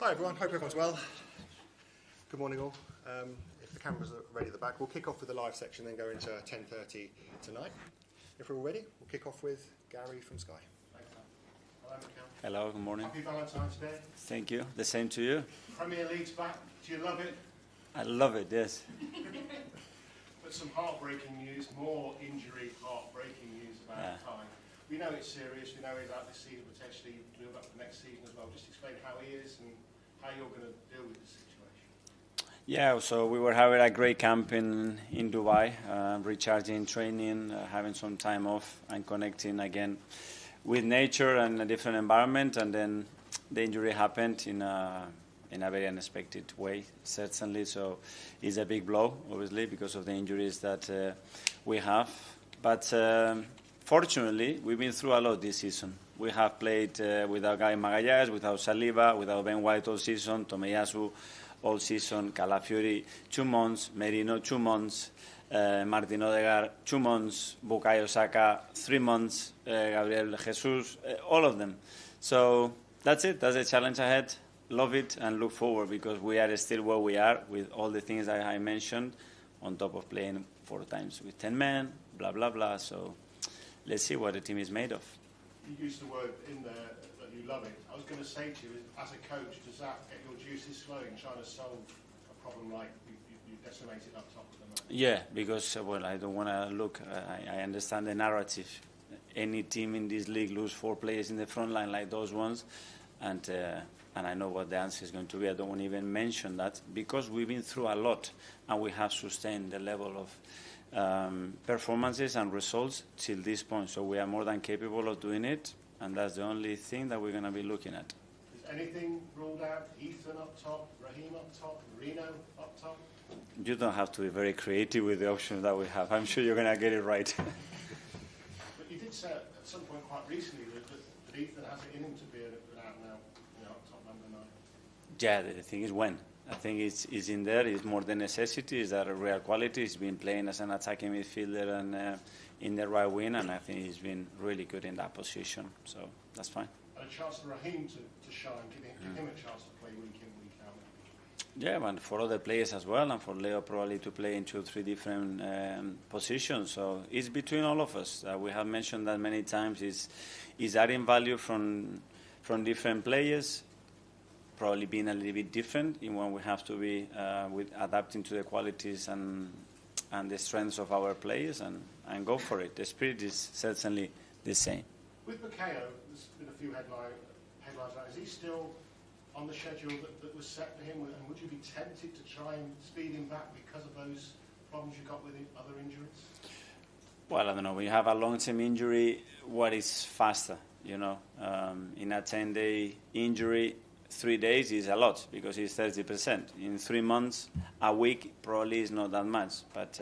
Hi everyone, hope everyone's well. Good morning all. If the cameras are ready at the back, we'll kick off with the live section, then go into 10:30 tonight. If we're all ready, we'll kick off with Gary from Sky. Thanks, hello, Mikel. Hello, good morning. Happy Valentine's Day. Thank you. The same to you. Premier League's back. Do you love it? I love it, yes. But some heartbreaking news, more injury, heartbreaking news about Kai. We know it's serious, we know he's out this season, potentially build up for next season as well. Just explain how he is and how you're going to deal with the situation. Yeah, so we were having a great camp in Dubai, recharging, training, having some time off and connecting again with nature and a different environment, and then the injury happened in a very unexpected way, certainly. So it's a big blow, obviously, because of the injuries that we have. But fortunately, we've been through a lot this season. We have played without Guy Magalhães, without Saliba, without Ben White all season, Tomiyasu all season, Calafiori 2 months, Merino 2 months, Martin Odegaard 2 months, Bukayo Saka 3 months, Gabriel Jesus, all of them. So that's it. That's the challenge ahead. Love it and look forward, because we are still where we are with all the things that I mentioned, on top of playing 4 times with 10 men, blah, blah, blah. So let's see what the team is made of. You used the word in there that you love it. I was going to say to you, as a coach, does that get your juices flowing, trying to solve a problem like you decimated up top at the moment? Yeah, because, well, I don't want to look, I understand the narrative. Any team in this league lose 4 players in the front line like those ones, and I know what the answer is going to be. I don't want to even mention that, because we've been through a lot and we have sustained the level of performances and results till this point. So we are more than capable of doing it, and that's the only thing that we're going to be looking at. Is anything ruled out? Ethan up top, Raheem up top, Reno up top? You don't have to be very creative with the options that we have. I'm sure you're going to get it right. But you did say at some point quite recently that Ethan has it in him to be an out-and-out, up top number 9. Yeah, the thing is when. I think it's in there. It's more the necessity. It's that a real quality. He's been playing as an attacking midfielder and in the right wing, and I think he's been really good in that position. So that's fine. And a chance for Raheem to shine, give him a chance to play week in, week out. Yeah, and for other players as well, and for Leo probably to play in 2 or 3 different positions. So it's between all of us. We have mentioned that many times. Is adding value from different players, probably being a little bit different in when we have to be with adapting to the qualities and the strengths of our players and go for it. The spirit is certainly the same. With Bukayo, there's been a few headlines about, is he still on the schedule that was set for him, and would you be tempted to try and speed him back because of those problems you got with other injuries? Well, I don't know. When you have a long-term injury, what is faster? In a 10-day injury, 3 days is a lot, because it's 30%. In 3 months, a week probably is not that much, but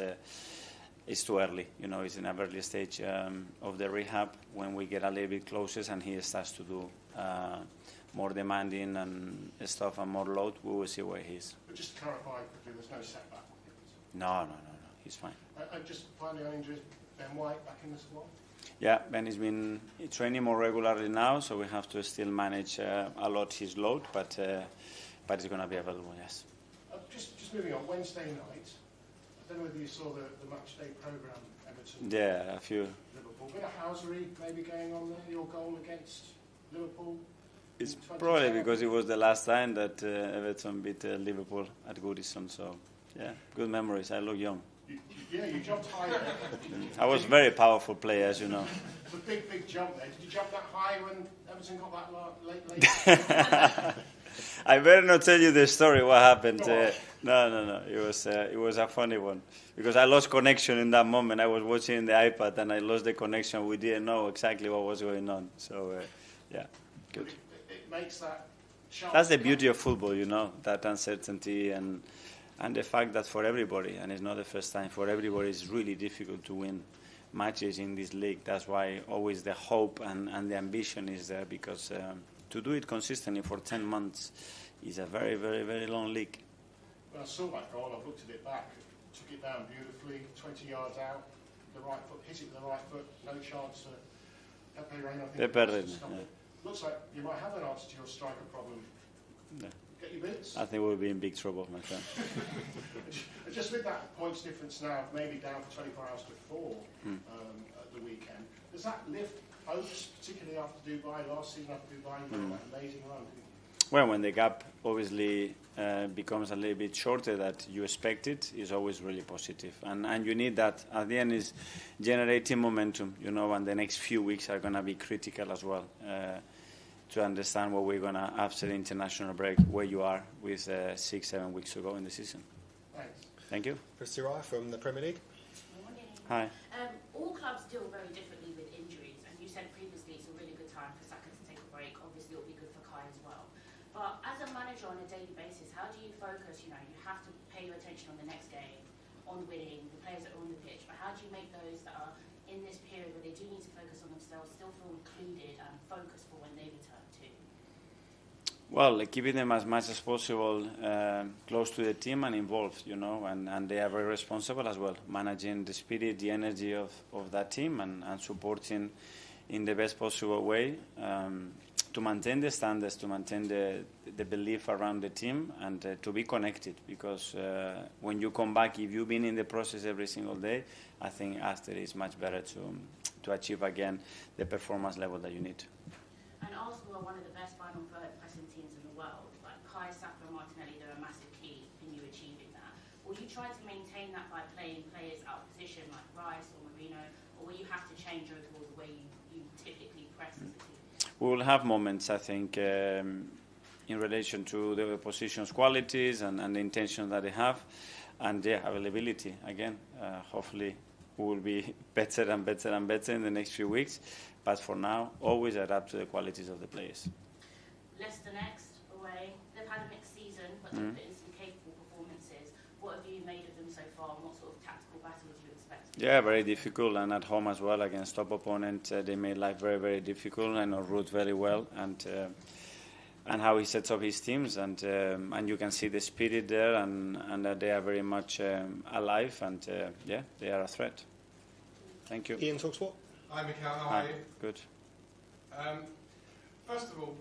it's too early. It's in a early stage of the rehab. When we get a little bit closer and he starts to do more demanding and stuff and more load, we will see where he is. But just to clarify quickly, there's no setback? No. He's fine. And just finally on injuries, Ben White back in the squad? Yeah, Ben has been training more regularly now, so we have to still manage a lot his load, but he's going to be available, yes. Just moving on, Wednesday night, I don't know whether you saw the match day programme, Everton. Yeah, a few. Liverpool. A bit of housery maybe going on there, your goal against Liverpool? It's probably because it was the last time that Everton beat Liverpool at Goodison, so yeah, good memories. I look young. You jumped high there. I was a very powerful player, as you know. It's a big jump there. Did you jump that high when Everton got that late? I better not tell you the story, what happened. No. It was a funny one. Because I lost connection in that moment. I was watching the iPad and I lost the connection. We didn't know exactly what was going on. So, yeah, good. It makes that sharp. That's the beauty of football, that uncertainty and the fact that for everybody, and it's not the first time, for everybody it's really difficult to win matches in this league. That's why always the hope and the ambition is there, because to do it consistently for 10 months is a very, very, very long league. When I saw that goal, I looked at it back, took it down beautifully, 20 yards out, the right foot, hit it with the right foot, no chance for Pepe Reina. Pepe Reina, yeah. Looks like you might have an answer to your striker problem. Yeah. get your boots? I think we'll be in big trouble, my friend. Just with that points difference now, maybe down for 24 hours to 4 at the weekend, does that lift hopes, particularly after Dubai, last season after Dubai, you had that amazing run? Well, when the gap obviously becomes a little bit shorter that you expect it, is always really positive. And you need that. At the end is generating momentum, you know, and the next few weeks are going to be critical as well to understand what we're going to, after the international break, where you are with 6-7 weeks to go in the season. Thanks. Thank you. Chris Uriah from the Premier League. Morning. Hi. All clubs deal very differently with injuries, and you said previously it's a really good time for SAKA to take a break. Obviously, it'll be good for Kai as well. But as a manager on a daily basis, how do you focus? You know, you have to pay your attention on the next game, on winning, the players that are on the pitch. But how do you make those that are in this period where they do need to focus on themselves still feel included and focused for when they return too? Well, keeping them as much as possible close to the team and involved, you know, and they are very responsible as well, managing the spirit, the energy of that team and supporting in the best possible way to maintain the standards, to maintain the belief around the team and to be connected, because when you come back, if you've been in the process every single day, I think after it's much better to achieve again the performance level that you need. And Arsenal are one of the best final third pressing teams in the world. Like Kai, Saka and Martinelli, they're a massive key in you achieving that. Will you try to maintain that by playing players out of position like Rice or Marino, or will you have to change overall the way you typically press as a team? We will have moments, I think, in relation to the opposition's qualities and the intention that they have, and their availability. Again, hopefully we will be better and better and better in the next few weeks. But for now, always adapt to the qualities of the players. Leicester next, away. They've had a mixed season, but they've put in some capable performances. What have you made of them so far, and what sort of tactical battles do you expect? Yeah, very difficult, and at home as well against top opponent. They made life very, very difficult. I know Ruud very well, and how he sets up his teams, and you can see the spirit there, and that they are very much alive, and yeah, they are a threat. Thank you. Ian Talksport. Hi, Mikel. How Hi. are you? Good. First of all,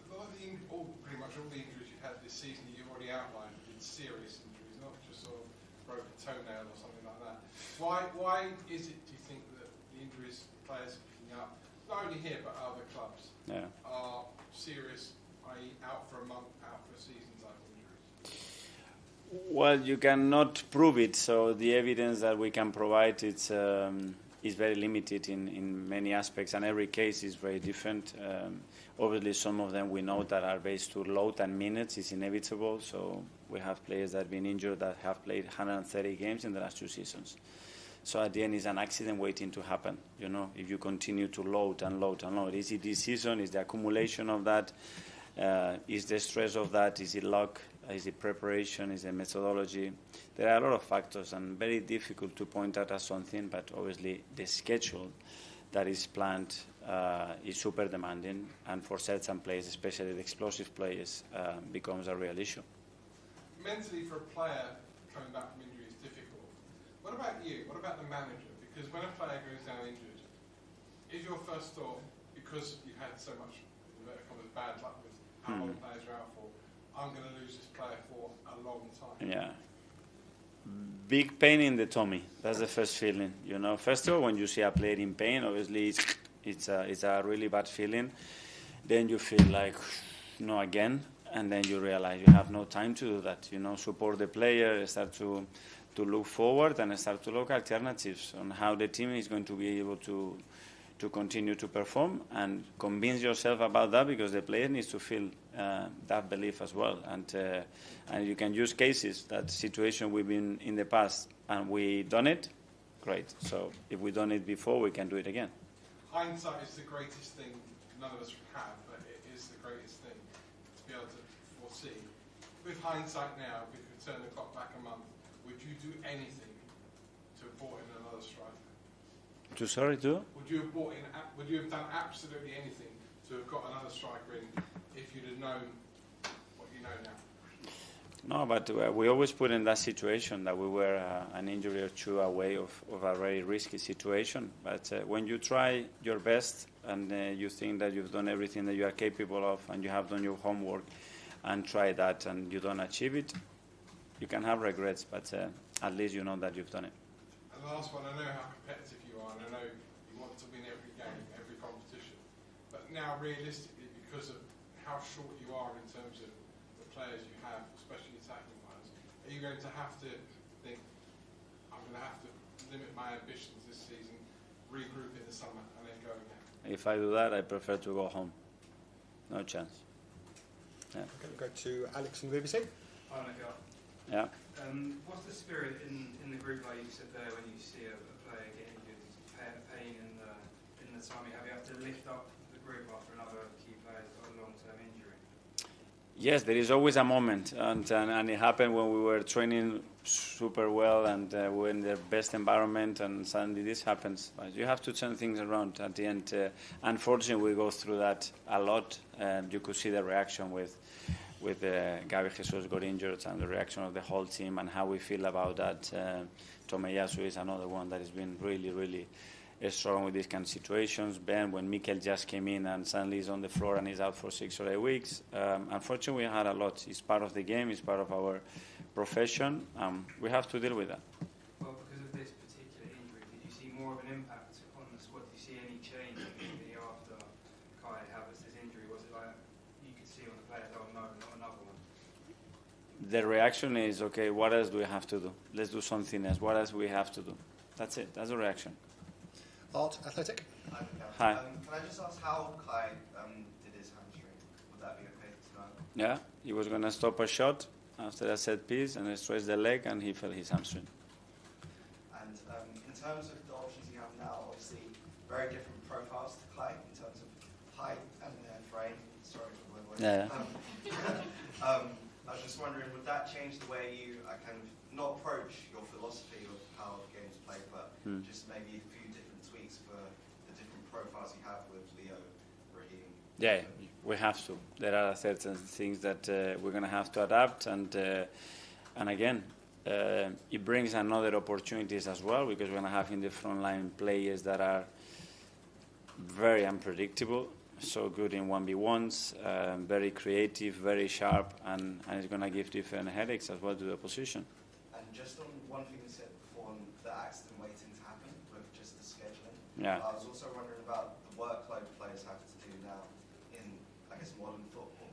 pretty much all the injuries you've had this season you've already outlined have been serious injuries, not just sort of broke a toenail or something like that. Why is it, do you think, that the injuries players are picking up, not only here but other clubs, are serious, i.e. out for a month, out for a season type injuries? Well, you cannot prove it, so the evidence that we can provide is very limited in many aspects, and every case is very different. Obviously, some of them we know that are based to load and minutes is inevitable, so we have players that have been injured that have played 130 games in the last 2 seasons. So at the end, it's an accident waiting to happen, you know, if you continue to load and load and load. Is it this season? Is the accumulation of that? Is the stress of that? Is it luck? Is it preparation? Is it methodology? There are a lot of factors, and very difficult to point out as something, but obviously the schedule that is planned is super demanding, and for certain players, especially the explosive players, becomes a real issue. Mentally, for a player coming back from injury is difficult. What about you? What about the manager? Because when a player goes down injured, is your first thought, because you've had so much bad luck with how long players are out for, I'm going to lose this player for a long time? Yeah. Big pain in the tummy. That's the first feeling. You know, first of all, when you see a player in pain, obviously it's a really bad feeling. Then you feel like, no, again, and then you realize you have no time to do that. You know, support the player, start to look forward, and start to look at alternatives on how the team is going to be able to continue to perform, and convince yourself about that, because the player needs to feel that belief as well. And you can use cases, that situation we've been in the past, and we done it, great. So if we done it before, we can do it again. Hindsight is the greatest thing none of us have, but it is the greatest thing to be able to foresee. With hindsight now, if we could turn the clock back a month, would you do anything to have brought in another striker? Would you have done absolutely anything to have got another striker in if you'd have known what you know now? No, but we always put in that situation that we were an injury or two away of a very risky situation. But when you try your best and you think that you've done everything that you are capable of, and you have done your homework, and try that and you don't achieve it, you can have regrets, but at least you know that you've done it. And the last one, I know how competitive you are, and I know you want to win every game, every competition. But now, realistically, because of how short you are in terms of the players you have, especially attacking players, are you going to have to think, I'm going to have to limit my ambitions this season, regroup in the summer, and then go again? If I do that, I prefer to go home. No chance. Yeah. Okay, we'll go to Alex from the BBC. Hi, Mikel. Yeah. What's the spirit in the group, like you said there, when you see a player get injured, pain in the tummy? Have you have to lift up the group after another key player's got a long-term injury? Yes, there is always a moment, and it happened when we were training super well and we're in the best environment, and suddenly this happens. But you have to turn things around at the end. Unfortunately, we go through that a lot. You could see the reaction with Gabi Jesus got injured and the reaction of the whole team and how we feel about that. Tomiyasu is another one that has been really, really strong with these kind of situations. Ben, when Mikel just came in and suddenly he's on the floor and he's out for 6 or 8 weeks. Unfortunately, we had a lot. It's part of the game. It's part of our profession. We have to deal with that. Well, because of this particular injury, did you see more of an impact on the squad? Did you see any change immediately after Kai and HAVERTZ's injury? Was it like you could see on the players, oh no, not another one? The reaction is, okay, what else do we have to do? Let's do something else. What else do we have to do? That's it. That's the reaction. Art Athletic. Hi. Can I just ask how Kai did his hamstring? Would that be okay to know? Yeah, he was going to stop a shot after a set piece and stretch the leg and he felt his hamstring. And in terms of the options you have now, obviously very different profiles to Kai in terms of height and frame. Sorry for my voice. Yeah. I was just wondering, would that change the way you kind of not approach your philosophy of how the game's played, but just maybe a few different tweaks for the different profiles you have with Leo, Raheem? Yeah, we have to. There are certain things that we're going to have to adapt, and again, it brings another opportunities as well, because we're going to have in the front line players that are very unpredictable, so good in 1v1s, very creative, very sharp, and it's going to give different headaches as well to the opposition. And just on one thing you said before, on the accident waiting to happen with just the scheduling. Yeah. I was also wondering about the workload players have to do now in, I guess, modern football.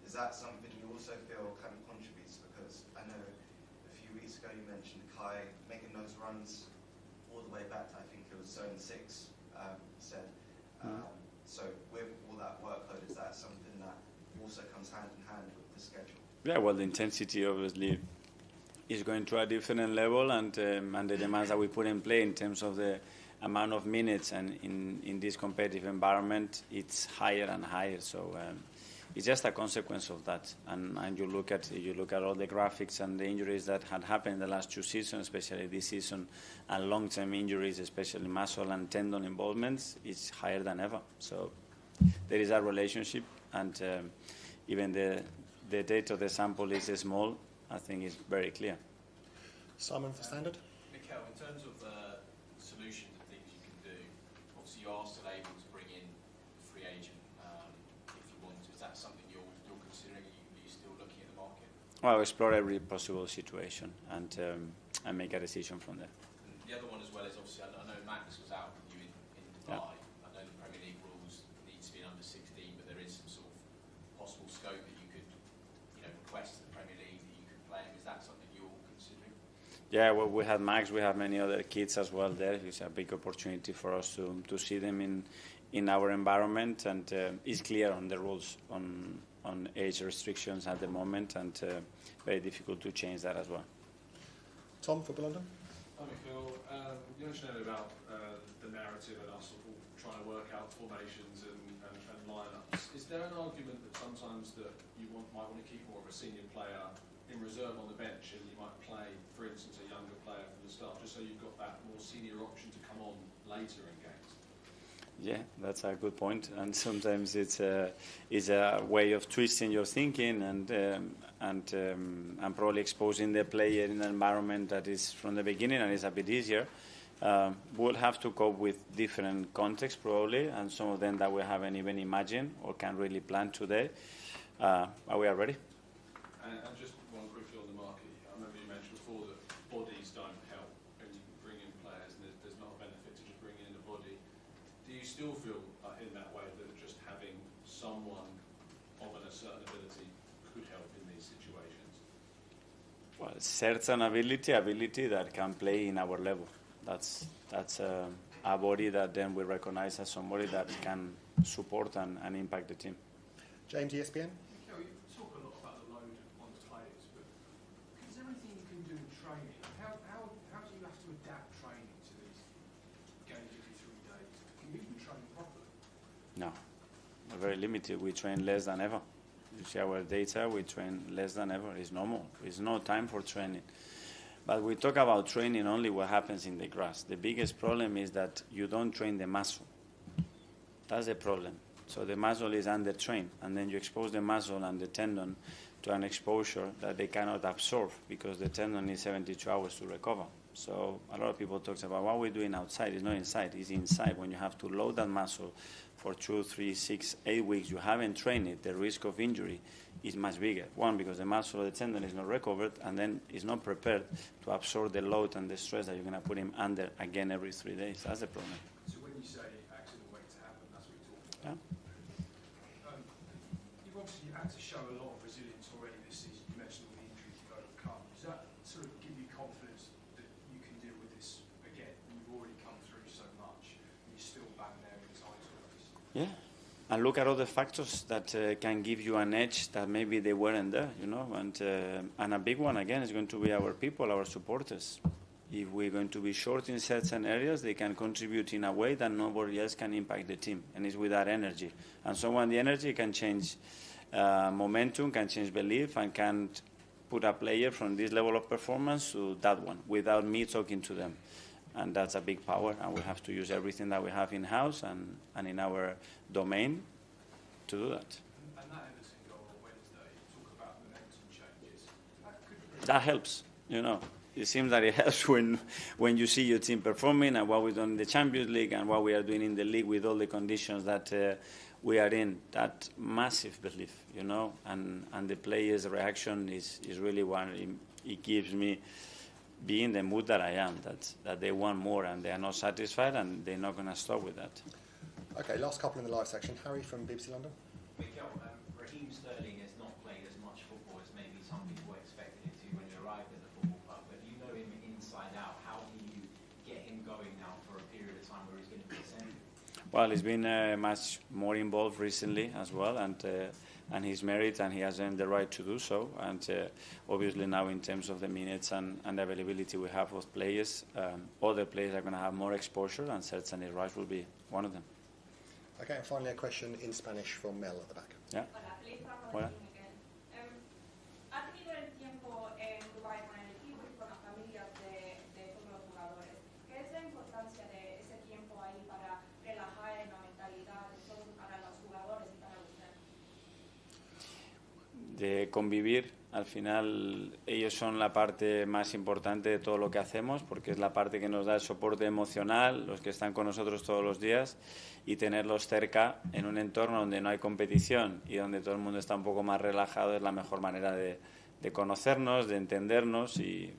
Is that something you also feel kind of contributes? Because I know a few weeks ago you mentioned Kai making those runs all the way back to, I think it was zone 6, said. So with all that workload, is that something that also comes hand in hand with the schedule? Yeah, well, the intensity obviously is going to a different level, and the demands that we put in play in terms of the amount of minutes and in this competitive environment, it's higher and higher. So it's just a consequence of that. And you look at all the graphics and the injuries that had happened in the last 2 seasons, especially this season, and long-term injuries, especially muscle and tendon involvements, it's higher than ever. So there is a relationship, and even the data of the sample is small. I think it's very clear. Simon for Standard. Mikel, in terms of solutions and things you can do, obviously you are still able to bring in a free agent if you want to. Is that something you're considering? Are you still looking at the market? Well, explore every possible situation and make a decision from there. And the other one as well is obviously I know Max was out with you in Dubai. Yeah. I know the Premier League rules need to be an under 16, but there is some sort of possible scope that you could request to the Premier League that you could play him. Is that something you're considering? Yeah, well, we had Max, we have many other kids as well there. It's a big opportunity for us to see them in our environment, and it's clear on the rules on age restrictions at the moment, and very difficult to change that as well. Tom for London. Hi, Mikel. You mentioned earlier about the narrative and us all trying to work out formations and lineups. Is there an argument that sometimes that you might want to keep more of a senior player in reserve on the bench, and you might play, for instance, a younger player from the start, just so you've got that more senior option to come on later in games? Yeah, that's a good point. And sometimes it's a way of twisting your thinking and probably exposing the player in an environment that is from the beginning and is a bit easier. We'll have to cope with different contexts probably, and some of them that we haven't even imagined or can't really plan today. we are ready. And just one briefly on the market. I remember you mentioned before that bodies don't help when you bring in players, and there's not a benefit to just bringing in a body. Do you still feel in that way that just having someone of a certain ability could help in these situations? Well, certain ability that can play in our level. That's a body that then we recognize as somebody that can support and impact the team. James, ESPN. Mikel, you talk a lot about the load on players, but is there anything you can do in training? How do you have to adapt training to these games every 3 days? Can you even train properly? No, we're very limited. We train less than ever. You see our data, we train less than ever. It's normal. There's no time for training. But we talk about training only what happens in the grass. The biggest problem is that you don't train the muscle. That's the problem. So the muscle is under-trained, and then you expose the muscle and the tendon to an exposure that they cannot absorb because the tendon needs 72 hours to recover. So a lot of people talk about what we're doing outside. It's not inside, it's inside. When you have to load that muscle for 2, 3, 6, 8 weeks, you haven't trained it, the risk of injury is much bigger. One, because the muscle or the tendon is not recovered, and then it's not prepared to absorb the load and the stress that you're going to put him under again every 3 days. That's the problem. So when you say accident waiting to happen, that's what you're talking about? Yeah. You've obviously had to show a lot of resilience already this season. You mentioned all the injuries you've overcome. Does that sort of give you confidence that you can deal with this again? You've already come through so much, and you're still back there in the title race. Yeah. And look at other factors that can give you an edge that maybe they weren't there, you know. And a big one, again, is going to be our people, our supporters. If we're going to be short in certain areas, they can contribute in a way that nobody else can impact the team. And it's with that energy. And so when the energy can change momentum, can change belief, and can put a player from this level of performance to that one without me talking to them. And that's a big power, and we have to use everything that we have in-house and in our domain to do that. And that Everton goal on Wednesday, you talk about momentum changes. That helps, you know. It seems that it helps when you see your team performing and what we've done in the Champions League and what we are doing in the league with all the conditions that we are in. That massive belief, you know, and the players' reaction is really one. It gives me be in the mood that I am, that they want more and they are not satisfied and they're not going to stop with that. Okay, last couple in the live section. Harry from BBC London. Mikel, Raheem Sterling has not played as much football as maybe some people expected him to when he arrived at the football club, but you know him inside out. How do you get him going now for a period of time where he's going to be essential? Well, he's been much more involved recently as well, and he's married and he has earned the right to do so. And obviously now in terms of the minutes and the availability we have of players, other players are going to have more exposure, and certainly Rice will be one of them. Okay, and finally a question in Spanish from Mel at the back. Yeah. Hola. ¿Ha tenido el tiempo en Dubái con el equipo y con las familias de todos los jugadores? ¿Qué es la importancia de ese tiempo ahí para relajar la mentalidad de todos, para los jugadores y para usted? De convivir, al final ellos son la parte más importante de todo lo que hacemos, porque es la parte que nos da el soporte emocional, los que están con nosotros todos los días, y tenerlos cerca en un entorno donde no hay competición y donde todo el mundo está un poco más relajado es la mejor manera de conocernos, de entendernos y